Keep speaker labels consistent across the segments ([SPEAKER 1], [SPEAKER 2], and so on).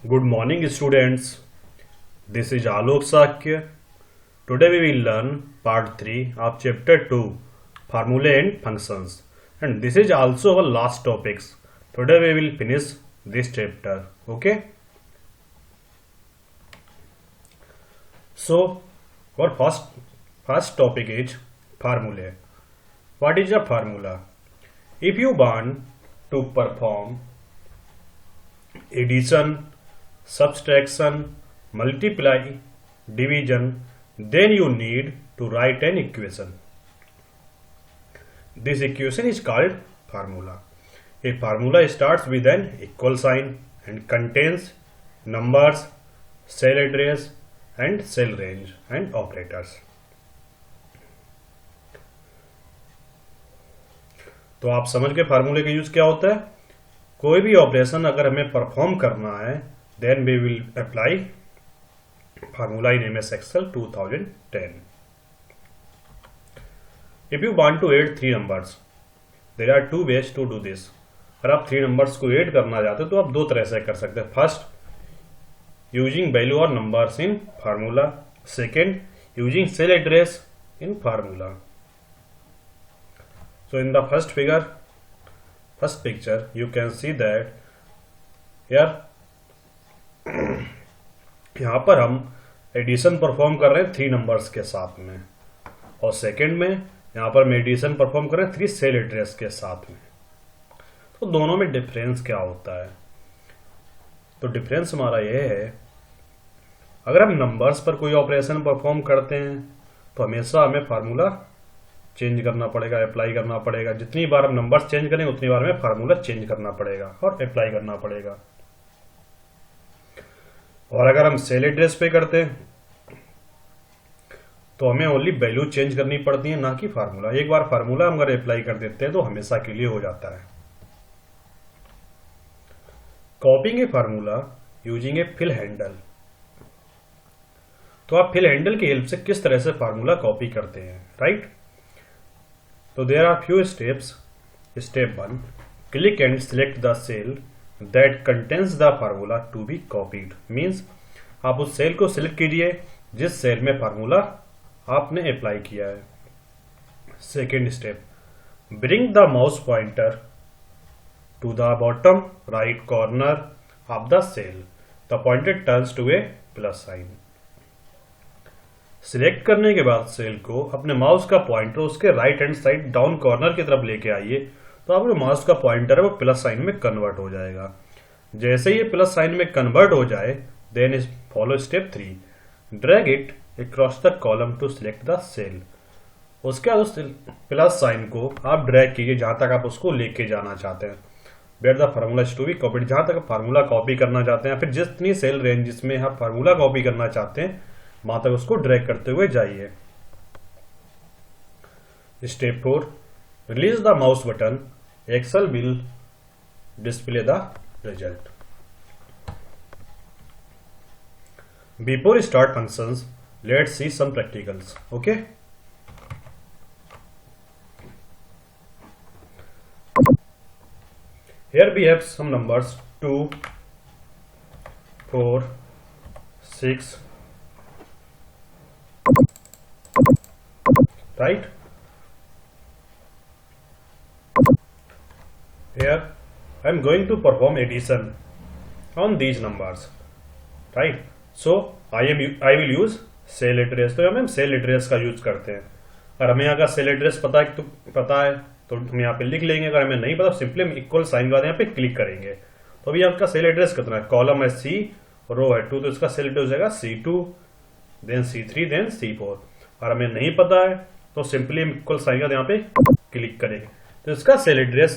[SPEAKER 1] Good morning, students. This is Alok Sakya. Today we will learn part 3 of chapter 2, Formulae and Functions. And this is also our last topics. Today we will finish this chapter. Okay? So, our first topic is formulae. What is a formula? If you want to perform addition, subtraction, multiply, division, then you need to write an equation. This equation is called formula. A formula starts with an equal sign and contains numbers, cell address and cell range and operators. तो आप समझ गए फार्मूले का use क्या होता है। कोई भी ऑपरेशन अगर हमें परफॉर्म करना है then we will apply formula in MS Excel 2010। If you want to add 3 numbers there are 2 ways to do this. अगर आप 3 नंबर्स को ऐड करना चाहते हो तो आप 2 तरह से कर सकते हैं। फर्स्ट यूजिंग वैल्यू और numbers in formula, second using cell address in formula. So in the first picture you can see that here यहाँ पर हम एडिशन परफॉर्म कर रहे हैं 3 नंबर्स के साथ में, और सेकंड में यहाँ पर हम एडिशन परफॉर्म कर रहे हैं 3 सेल एड्रेस के साथ में। तो दोनों में डिफरेंस क्या होता है? तो डिफरेंस हमारा ये है, अगर हम नंबर्स पर कोई ऑपरेशन परफॉर्म करते हैं तो हमेशा हमें फार्मूला चेंज करना पड़ेगा, अप्लाई करना पड़ेगा। जितनी बार हम नंबर्स चेंज करेंगे उतनी बार हमें फार्मूला चेंज करना पड़ेगा और अप्लाई करना पड़ेगा। और अगर हम सेल एड्रेस पे करते हैं तो हमें ओनली वैल्यू चेंज करनी पड़ती है, ना कि फार्मूला। एक बार फार्मूला हम अगर अप्लाई कर देते हैं तो हमेशा के लिए हो जाता है। Copying a formula using a fill handle. तो आप फिल हैंडल की हेल्प से किस तरह से फार्मूला कॉपी करते हैं, right? So there are few steps. Step 1, click and select the cell that contains the formula to be copied. Means आप उस सेल को सिलेक्ट कीजिए जिस सेल में फार्मूला आपने अप्लाई किया है। Second step, bring the mouse pointer to the bottom right corner of the cell. The pointer turns to a plus sign. Select करने के बाद सेल को अपने माउस का पॉइंटर उसके right hand side down corner की तरफ लेके आइए, तो आपके माउस का पॉइंटर है वो प्लस साइन में कन्वर्ट हो जाएगा। जैसे ये प्लस साइन में कन्वर्ट हो जाए then is follow step 3, drag it across the column to select the cell. उसके बाद उस प्लस साइन को आप ड्रैग कीजिए जहां तक आप उसको लेके जाना चाहते हैं। Where the formula to be copied, जहां तक फार्मूला कॉपी करना चाहते हैं, फिर जितनी सेल रेंज जिसमें आप फार्मूला कॉपी करना चाहते हैं वहां तक उसको ड्रैग करते हुए जाइए। Step 4, release the mouse button, Excel will display the result. Before start functions let's see some practicals. Okay, here we have some numbers 2, 4, 6, right? Here I am going to perform addition on these numbers, right? So I will use cell address। तो हम cell address का use करते हैं। अगर हमें यहाँ का cell address पता है तो हम यहाँ पे लिख लेंगे। अगर हमें नहीं पता सिंपली हम इक्वल साइन के बाद यहाँ पे क्लिक करेंगे। तो अभी आपका सेल एड्रेस कितना है? कॉलम है C, रो है 2, तो इसका सेल एड्रेस हो जाएगा C2, then C3, then C4। और हमें नहीं पता है तो सिंपली हम इक्वल साइन का यहाँ पे क्लिक करेंगे तो इसका सेल एड्रेस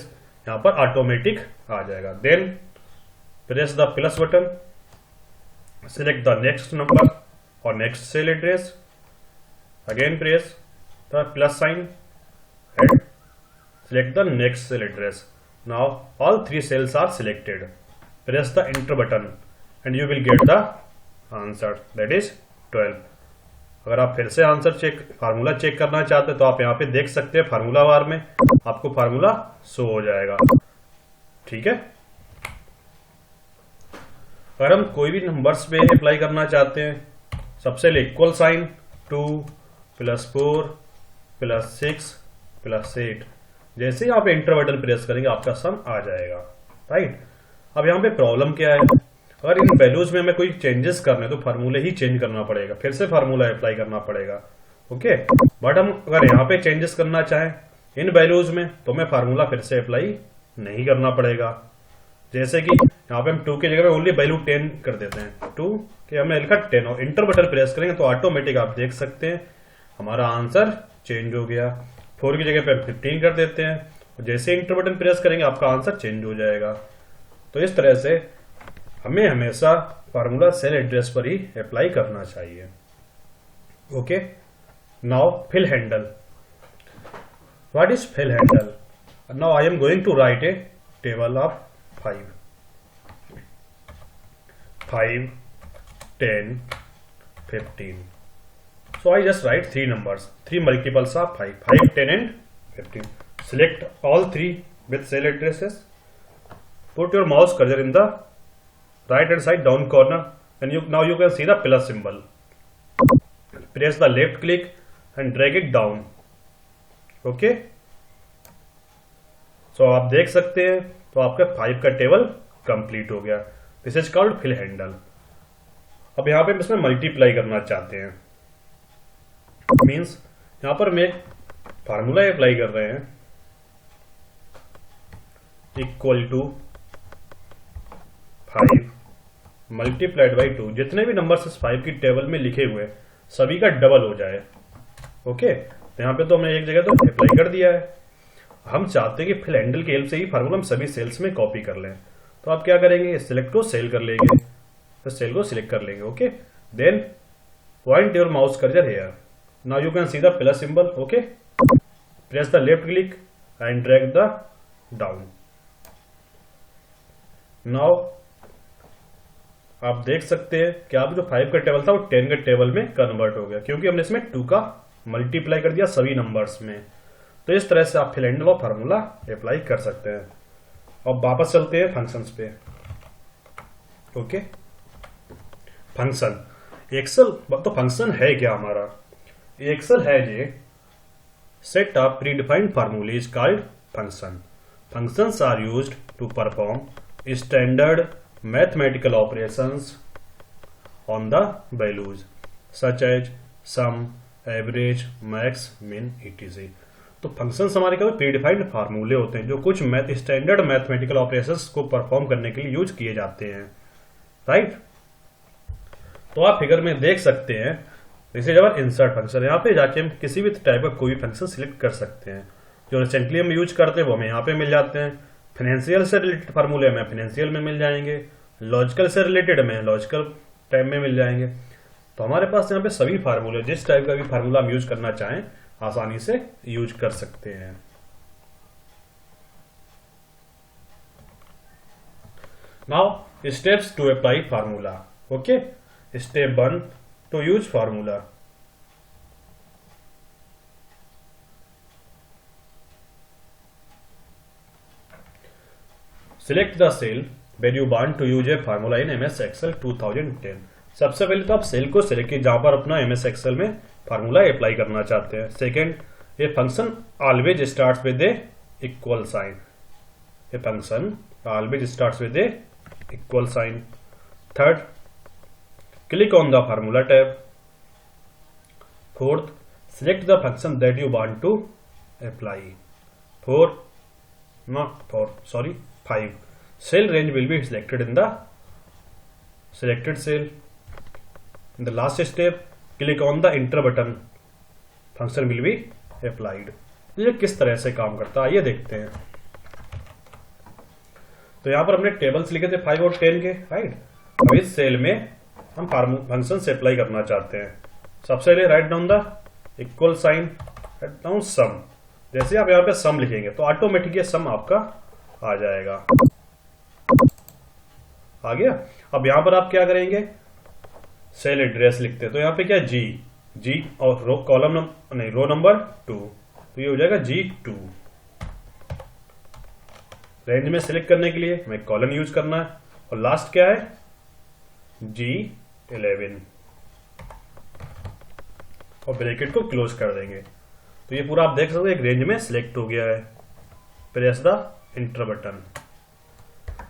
[SPEAKER 1] यहाँ पर ऑटोमेटिक आ जाएगा। Then press the plus button, select the next number और next cell address, again press the plus sign and select the next cell address. Now all 3 cells are selected. Press the enter button and you will get the answer, that is 12। अगर आप फिर से answer formula check करना चाहते हैं तो आप यहाँ पे देख सकते हैं फार्मूला बार में आपको फार्मूला शो हो जाएगा। ठीक है, अगर हम कोई भी नंबर्स पे अप्लाई करना चाहते हैं, सबसे पहले इक्वल साइन 2 + 4 + 6 + 8, जैसे ही आप इंटर बटन प्रेस करेंगे आपका सम आ जाएगा, राइट। अब यहाँ पे प्रॉब्लम क्या है, अगर इन वैल्यूज में हमें कोई चेंजेस करने तो फार्मूले ही चेंज करना पड़ेगा, फिर से फार्मूला अप्लाई करना पड़ेगा, ओके। बट हम अगर यहाँ पे चेंजेस करना चाहें इन वैल्यूज में तो हमें फार्मूला फिर से अप्लाई नहीं करना पड़ेगा। जैसे कि यहाँ पे हम 2 की जगह पे ओनली वैल्यू 10 कर देते हैं, 2 कि हमने लिखा 10 और इंटर बटन प्रेस करेंगे तो ऑटोमेटिक आप देख सकते हैं हमारा आंसर चेंज हो गया। 4 की जगह पे 15 कर देते हैं और जैसे इंटर बटन प्रेस करेंगे आपका आंसर चेंज हो जाएगा। तो इस तरह से हमें हमेशा फार्मूला सेल एड्रेस पर ही अप्लाई करना चाहिए, okay. Now fill handle. What is fill handle? Now I am going to write a table of 5, 10, 15. So I just write 3 numbers, 3 multiples of 5, 5, 10 and 15. Select all 3 with cell addresses. Put your mouse cursor in the right hand side down corner and now you can see the plus symbol. Press the left click and drag it down. Okay. So आप देख सकते हैं तो आपका 5 का table complete हो गया। This is called fill handle. अब यहाँ पे हम इसमें मल्टीप्लाई करना चाहते हैं, मीन्स यहाँ पर हम एक फार्मूला अप्लाई कर रहे हैं, इक्वल टू 5 मल्टीप्लाइड बाई 2। जितने भी नंबर इस 5 की टेबल में लिखे हुए सभी का डबल हो जाए, ओके। तो यहाँ पे तो हमने एक जगह तो अप्लाई कर दिया है। हम चाहते हैं कि फिल हैंडल की हेल्प से ही फार्मूला हम सभी सेल्स में कॉपी कर लें। तो आप क्या करेंगे, सिलेक्ट को सेल कर लेंगे, तो सेल को सिलेक्ट कर लेंगे, okay. Then point your mouse cursor here, now you can see the plus symbol, okay. Press the left click and drag the down. Now आप देख सकते हैं कि आप जो 5 का टेबल था वो 10 के टेबल में कन्वर्ट हो गया, क्योंकि हमने इसमें 2 का मल्टीप्लाई कर दिया सभी नंबर्स में। तो इस तरह से आप फिल हैंडल और फार्मूला अप्लाई कर सकते हैं। अब वापस चलते हैं फंक्शंस पे, ओके। फंक्शन एक्सेल, तो फंक्शन है क्या हमारा? एक्सेल है ये सेट ऑफ प्री डिफाइंड फार्मूले is called function. Functions are used to perform standard mathematical operations on the values such as sum, average, max, min, etc. तो functions हमारे क्या प्री डिफाइंड फार्मूले होते हैं जो कुछ स्टैंडर्ड मैथमेटिकल ऑपरेशंस को परफॉर्म करने के लिए यूज किए जाते हैं, राइट। तो आप फिगर में देख सकते हैं जैसे जब इंसर्ट फंक्शन, यहाँ पे जाके हम किसी भी टाइप का कोई भी फंक्शन सिलेक्ट कर सकते हैं। जो रिसेंटली हम यूज करते हैं वो हमें यहाँ पे मिल जाते हैं। फाइनेंशियल से रिलेटेड फार्मूले हमें फाइनेंशियल में मिल जाएंगे, लॉजिकल से रिलेटेड हमें लॉजिकल टाइप में मिल जाएंगे। तो हमारे पास यहाँ पे सभी फार्मूले, जिस टाइप का भी फार्मूला हम यूज करना चाहें आसानी से यूज कर सकते हैं। Now steps to apply formula, okay. Step 1 to use formula. Select the cell where you want to use a formula in MS Excel 2010। सबसे पहले तो आप सेल को सिलेक्ट कीजिए जहां पर अपना MS Excel में फार्मूला अप्लाई करना चाहते हैं। सेकेंड, ये function always starts with a equal sign. ये function always starts with a equal sign. Third, click on the formula tab. Fourth, select the function that you want to apply. 5 cell range will be selected in the selected cell. In the last step, click on the enter button. Function will be applied. ये किस तरह से काम करता है आइए देखते हैं। तो यहां पर हमने टेबल्स लिखे थे 5 और 10 के, राइट। अब इस सेल में हम फंक्शन से अप्लाई करना चाहते हैं। सबसे पहले write down the equal sign, write down sum. जैसे आप यहाँ पे सम लिखेंगे तो ऑटोमेटिक ये सम आपका आ जाएगा, आ गया। अब यहां पर आप क्या करेंगे, सेल एड्रेस लिखते हैं तो यहां पे क्या जी और रो कॉलम नहीं रो नंबर 2, तो ये हो जाएगा G2। रेंज में सिलेक्ट करने के लिए हमें कॉलन यूज करना है और लास्ट क्या है G11 और ब्रैकेट को क्लोज कर देंगे। तो ये पूरा आप देख सकते हो एक रेंज में सिलेक्ट हो गया है। Press the enter button,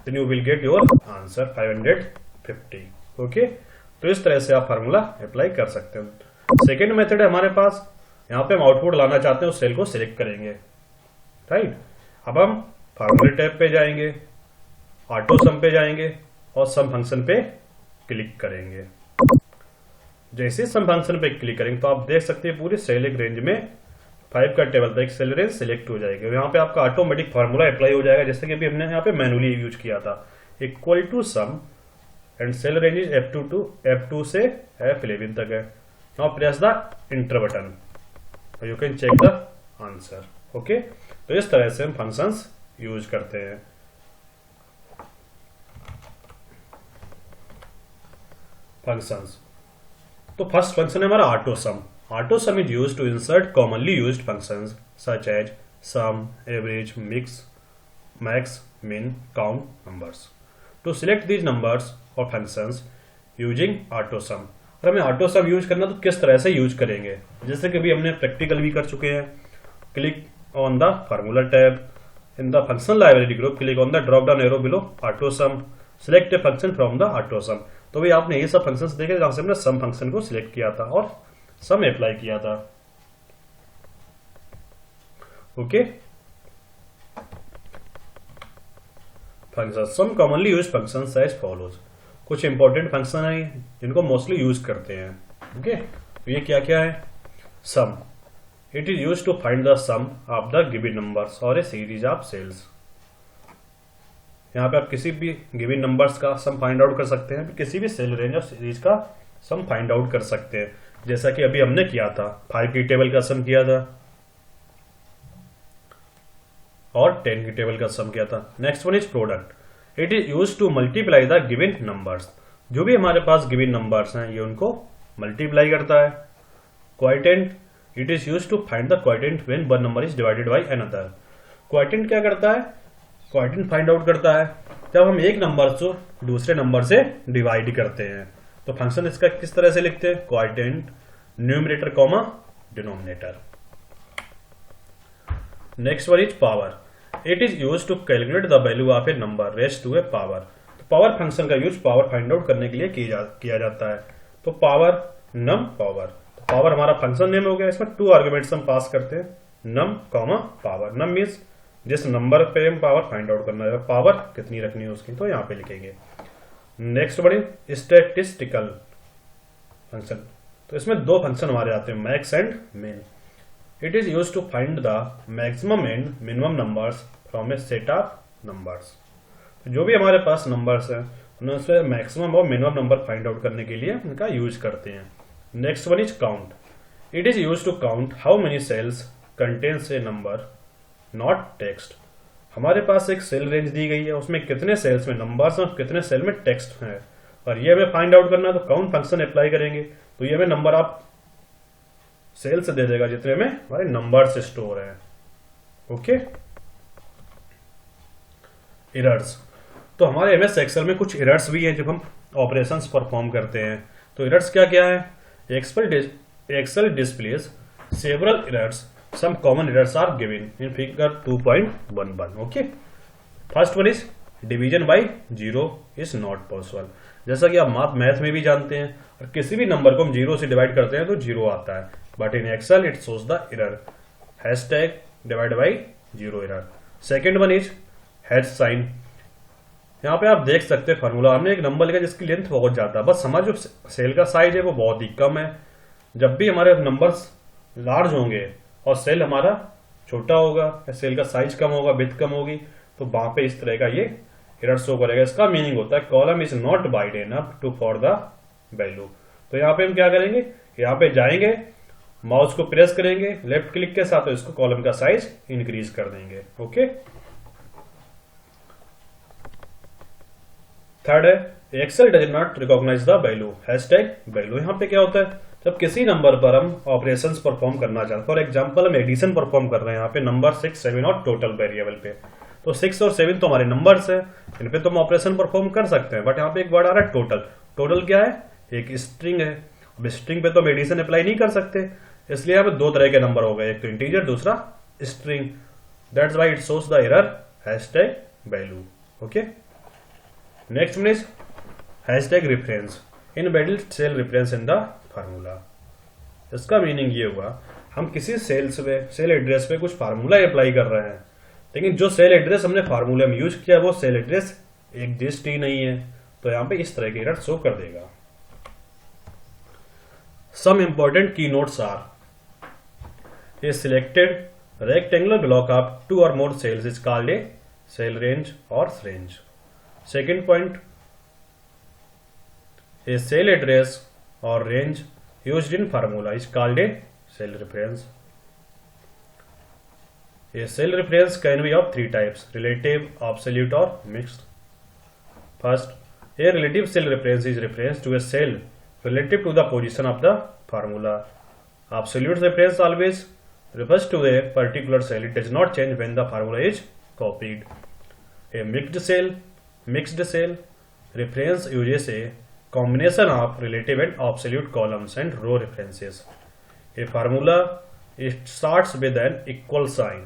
[SPEAKER 1] then you will get your answer 550। Okay, तो इस तरह से आप फार्मूला अप्लाई कर सकते हो। सेकेंड मेथड है हमारे पास, यहाँ पे हम आउटपुट लाना चाहते हैं, उस सेल को सिलेक्ट करेंगे। राइट, अब हम फार्मूले टैब पे जाएंगे, ऑटो सम पे जाएंगे और सम फंक्शन पे क्लिक करेंगे। जैसे सम फंक्शन पे क्लिक करेंगे तो आप देख सकते हैं पूरी सेल एक रेंज में 5 का टेबल तक सेल रेंज सिलेक्ट हो जाएगी। यहाँ पे आपका ऑटोमेटिक फार्मूला अप्लाई हो जाएगा, जैसे कि अभी हमने यहाँ पे मैनुअली यूज किया था, equal to sum and cell range is F2 से F11 तक है। Now press the enter button, you can check the answer. Okay, तो इस तरह से हम फंक्शंस यूज करते हैं। फंक्शंस, तो फर्स्ट फंक्शन है हमारा auto sum. Auto sum is used to insert commonly used functions such as sum, average, mix, max, min, count numbers to select these numbers और फंक्शंस यूजिंग ऑटो सम। और हमें auto सम use करना तो किस तरह से यूज करेंगे, जैसे कि अभी हमने प्रैक्टिकल भी कर चुके हैं। Click on the formula tab in the function library group, click on the drop down arrow below auto some, select a function from the auto सम। तो भाई आपने ये सब फंक्शंस देखे जहां से हमने सम फंक्शन को सिलेक्ट किया था और सम अप्लाई किया था। Okay, function sum commonly used functions as follows. कुछ इंपॉर्टेंट फंक्शन है जिनको मोस्टली यूज करते हैं। ओके, तो ये क्या क्या है? Sum, it is used to find the sum of the given numbers और ए सीरीज ऑफ सेल्स। यहाँ पे आप किसी भी गिवन नंबर्स का सम फाइंड आउट कर सकते हैं, किसी भी सेल रेंज और सीरीज का सम फाइंड आउट कर सकते हैं, जैसा कि अभी हमने किया था। 5 की टेबल का सम किया था और 10 की टेबल का सम किया था। Next one is product, it is used to multiply the given numbers. जो भी हमारे पास गिवन नंबर्स हैं ये उनको मल्टीप्लाई करता है। Quotient, it is used to find the quotient when one number is divided by another. Quotient क्या करता है? क्वाइटेंट फाइंड आउट करता है जब हम एक नंबर को दूसरे नंबर से डिवाइड करते हैं। तो फंक्शन इसका किस तरह से लिखते हैं? Quotient numerator comma denominator. Next one is power, it is used to calculate the value of a number raised to a power. तो पावर फंक्शन का यूज पावर फाइंड आउट करने के लिए किया जाता है। तो पावर, नम, पावर। तो पावर हमारा फंक्शन नेम हो गया, इसमें 2 आर्गुमेंट्स हम पास करते हैं, num comma power. Num means जिस नंबर पे हम पावर फाइंड आउट करना है, पावर कितनी रखनी है उसकी, तो यहां पे लिखेंगे। Next one is statistical function. तो इसमें 2 फंक्शन हमारे आते हैं, max and min. It is used to find the maximum and minimum numbers from a set of numbers. जो भी हमारे पास नंबर्स हैं उन्हें उससे मैक्सिमम और मिनिमम नंबर फाइंड आउट करने के लिए इनका यूज करते हैं। Next one is count, it is used to count how many cells contains a number not text. हमारे पास एक सेल रेंज दी गई है, उसमें कितने सेल्स में नंबर्स हैं और कितने सेल में टेक्स्ट है, और ये हमें फाइंड आउट करना है। तो काउंट फंक्शन अप्लाई करेंगे तो ये हमें नंबर आप सेल्स दे देगा जितने में हमारे नंबर्स स्टोर हैं। ओके, एरर्स, तो हमारे एमएस एक्सेल में कुछ एरर्स भी हैं जब हम ऑपरेशंस परफॉर्म करते हैं। तो एरर्स क्या क्या है? Excel displays several errors, some common errors are given in figure 2.11. okay, first one is division by 0 is not possible। जैसा कि आप मैथ में भी जानते हैं, और किसी भी नंबर को हम 0 से डिवाइड करते हैं तो 0 आता है, but in Excel it shows the error hashtag divide by 0 error. Second one is hash sign. यहाँ पे आप देख सकते हैं फॉर्मूला, हमने एक नंबर लिखा जिसकी लेंथ बहुत ज्यादा है, बस हमारा जो सेल का साइज है वो बहुत ही कम है। जब भी हमारे नंबर्स लार्ज होंगे और सेल हमारा छोटा होगा, सेल का साइज कम होगा, विड्थ कम होगी, तो वहां पे इस तरह का ये एरर शो करेगा। इसका मीनिंग होता है column is not wide enough to for the value. तो यहाँ पे हम क्या करेंगे, यहाँ पे जाएंगे, माउस को प्रेस करेंगे लेफ्ट क्लिक के साथ, तो इसको कॉलम का साइज इंक्रीज कर देंगे। ओके, थर्ड है Excel does not recognize the value hashtag value. यहाँ पे क्या होता है, जब किसी नंबर पर हम ऑपरेशंस परफॉर्म करना चाहते हैं, फॉर एग्जांपल हम एडिशन परफॉर्म कर रहे हैं यहाँ पे नंबर 6, 7 और टोटल वेरिएबल पे, तो 6 और 7 तो हमारे नंबर्स हैं, इन पे तो हम ऑपरेशन परफॉर्म कर सकते हैं, बट यहाँ पे एक वर्ड आ रहा है टोटल। टोटल क्या है, एक स्ट्रिंग है। अब स्ट्रिंग पे तो हम एडिशन अप्लाई नहीं कर सकते, इसलिए यहाँ पे दो तरह के नंबर हो गए, एक तो इंटीजर, दूसरा string. That's why it shows the error hashtag value. Okay, next one is hashtag reference invalid cell reference in the formula. इसका मीनिंग ये हुआ, हम किसी सेल एड्रेस पे कुछ फार्मूला अप्लाई कर रहे हैं, लेकिन जो सेल एड्रेस हमने फार्मूले में यूज किया वो सेल एड्रेस एग्जिस्ट ही नहीं है, तो यहां पे इस तरह की एरर शो कर देगा। Some important key notes are a selected rectangular block of 2 or more cells is called a cell range or range. Second point, a cell address or range used in formula is called a cell reference. A cell reference can be of three types: relative, absolute or mixed. First, a relative cell reference is reference to a cell relative to the position of the formula. Absolute reference always refers to a particular cell. It does not change when the formula is copied. A mixed cell reference uses a combination of relative and absolute columns and row references. A formula, it starts with an equal sign.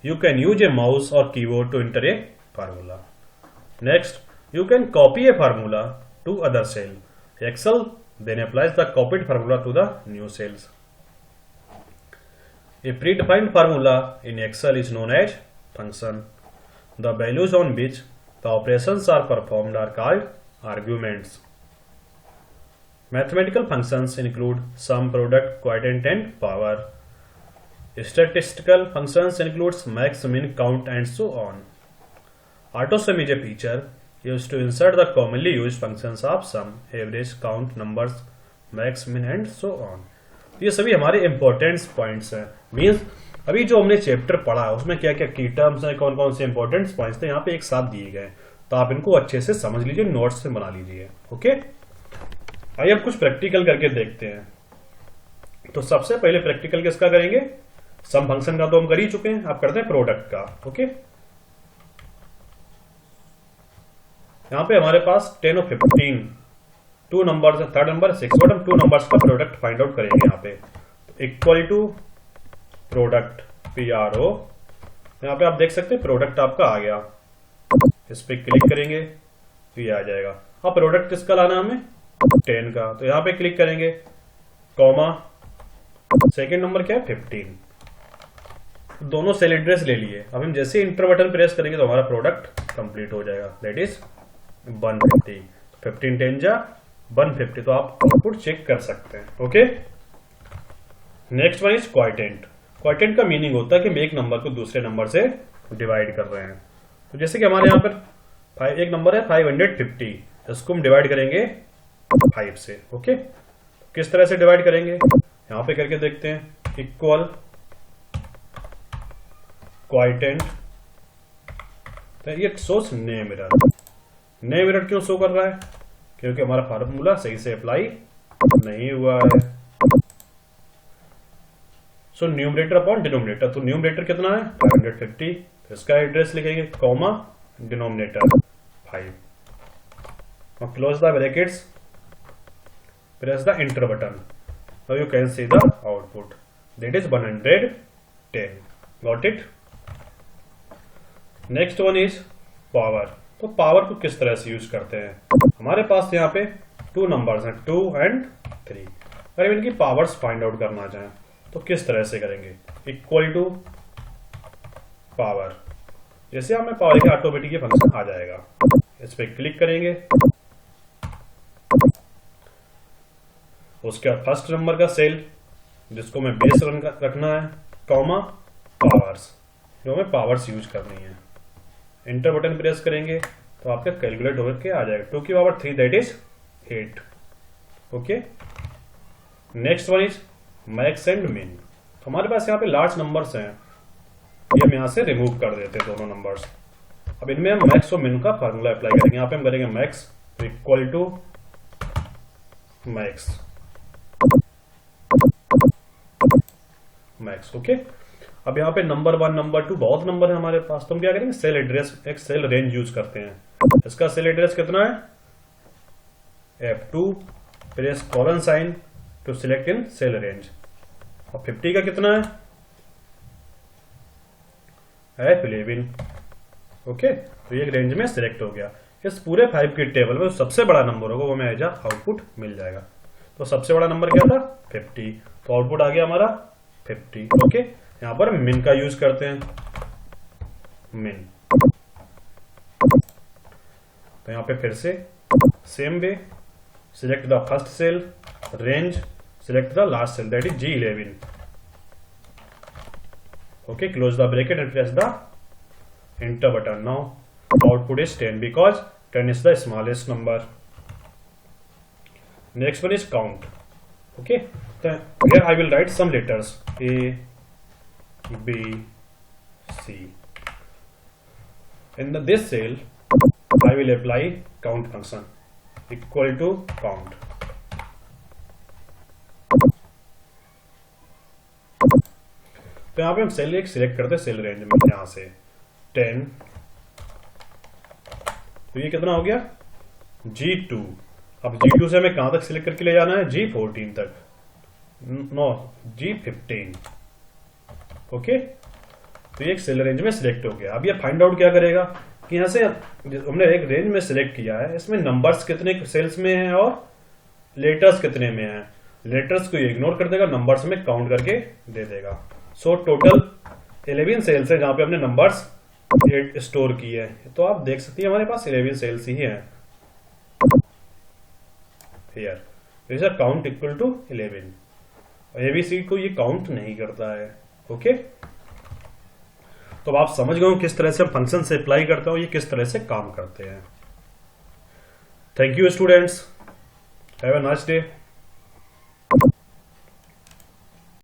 [SPEAKER 1] You can use a mouse or keyboard to enter a formula. Next, you can copy a formula to other cell. Excel then applies the copied formula to the new cells. A predefined formula in Excel is known as function. The values on which the operations are performed are called arguments. Mathematical functions include sum, product, quotient and power. Statistical functions includes max, min, count and so on. AutoSum is a feature used to insert the commonly used functions of sum, average, count, numbers, max, min and so on. ये सभी हमारे important points हैं। Means अभी जो हमने chapter पढ़ा है उसमें क्या क्या की टर्म्स हैं, कौन कौन से इंपॉर्टेंट पॉइंट्स थे यहाँ पे एक साथ दिए गए, तो आप इनको अच्छे से समझ लीजिए, नोट्स से बना लीजिए। ओके, आइए अब कुछ प्रैक्टिकल करके देखते हैं। तो सबसे पहले प्रैक्टिकल किसका करेंगे, सम फंक्शन का तो हम कर ही चुके हैं, आप करते हैं प्रोडक्ट का। ओके, यहाँ पे हमारे पास 10 और 15 टू नंबर्स है, थर्ड नंबर 6, बट हम टू नंबर्स का प्रोडक्ट फाइंड आउट करेंगे। यहाँ पे इक्वल टू प्रोडक्ट PRO, यहाँ पे आप देख सकते हैं प्रोडक्ट आपका आ गया, इस पे क्लिक करेंगे तो ये आ जाएगा। अब प्रोडक्ट किसका लाना हमें, 10 का, तो यहाँ पे क्लिक करेंगे, कॉमा, सेकेंड नंबर क्या है 15, दोनों सेल एड्रेस ले लिए। अब हम जैसे इंटर बटन प्रेस करेंगे तो हमारा प्रोडक्ट कंप्लीट हो जाएगा, दैट इज 150। 15 10 जा 150, तो आप आउटपुट चेक कर सकते हैं। Okay, next one is quotient. Quotient का मीनिंग होता है कि हम एक नंबर को दूसरे नंबर से डिवाइड कर रहे हैं। तो जैसे कि हमारे यहाँ पर एक नंबर है 550, इसको हम डिवाइड करेंगे 5 से। ओके, किस तरह से डिवाइड करेंगे यहाँ पे करके देखते हैं। इक्वल क्वोटिएंट, ये shows name error. Name error क्यों शो कर रहा है, क्योंकि हमारा फार्मूला सही से अप्लाई नहीं हुआ है। सो न्यूमरेटर अपॉन डिनोमिनेटर, तो न्यूमरेटर कितना है 550, तो इसका एड्रेस लिखेंगे, कॉमा, डिनोमिनेटर 5, और close the brackets, press the enter button, now you can see the output, that is 110। Got it. Next one is power. तो पावर को किस तरह से यूज करते हैं, हमारे पास यहाँ पे 2 नंबर्स हैं 2 and 3, अगर इनकी पावर्स फाइंड आउट करना चाहें तो किस तरह से करेंगे। इक्वल टू पावर, जैसे हमें पावर के ऑटोमेटिक ये फंक्शन आ जाएगा, इस पे क्लिक करेंगे, उसके बाद फर्स्ट नंबर का सेल जिसको मैं बेस रखना है, कॉमा, पावर्स, जो हमें पावर्स यूज करनी है। एंटर बटन प्रेस करेंगे तो आपका कैलकुलेट होकर के आ जाएगा, 2 की power 3 that is 8। Okay, next one is max and मिन। तो हमारे पास यहाँ पे लार्ज नंबर्स हैं, ये हम यहाँ से रिमूव कर देते हैं दोनों नंबर्स। अब इनमें हम मैक्स और मिन का फार्मूला अप्लाई करेंगे। यहाँ पे हम करेंगे max equal to max, max. Okay, अब यहाँ पे नंबर 1 नंबर 2 बहुत नंबर है हमारे पास, तो हम क्या करेंगे, सेल एड्रेस, एक सेल रेंज यूज करते हैं। इसका सेल एड्रेस कितना है F2, press colon sign to select in cell range. और 50 का कितना है? F11। ओके, तो ये रेंज में सिलेक्ट हो गया। इस पूरे 5 की टेबल में सबसे बड़ा नंबर होगा वो हमें एज आउटपुट मिल जाएगा। तो सबसे बड़ा नंबर क्या था? 50। तो आउटपुट आ गया हमारा 50। ओके, यहां पर मिन का यूज करते हैं, मिन। तो यहां पे फिर से same way, select the first cell, range, select the last cell, that is G11। Okay, close the bracket and press the enter button. Now output is 10 because 10 is the smallest number. Next one is count. Okay, then here I will write some letters A, B, C. In this cell I will apply count function equal to count. तो यहाँ पे हम cell एक select करते हैं cell range में, यहां से 10। तो ये कितना हो गया? G2। अब G2 से हमें कहां तक सिलेक्ट करके ले जाना है? G14 तक, नो G15। ओके, तो ये एक सेल रेंज में सिलेक्ट हो गया। अब ये फाइंड आउट क्या करेगा कि यहां से हमने एक रेंज में सिलेक्ट किया है, इसमें नंबर्स कितने सेल्स में हैं और लेटर्स कितने में हैं। लेटर्स को ये इग्नोर कर देगा, नंबर्स में काउंट करके दे देगा। सो टोटल 11 सेल्स है जहां पे हमने नंबर्स स्टोर किए हैं। तो आप देख सकते हैं हमारे पास 11 सेल्स ही हैं here. This is count equal to 11। ABC को ये काउंट नहीं करता है। ओके, तो आप समझ गए किस तरह से हम फंक्शन से अप्लाई करते हो, ये किस तरह से काम करते हैं। Thank you students, have a nice day.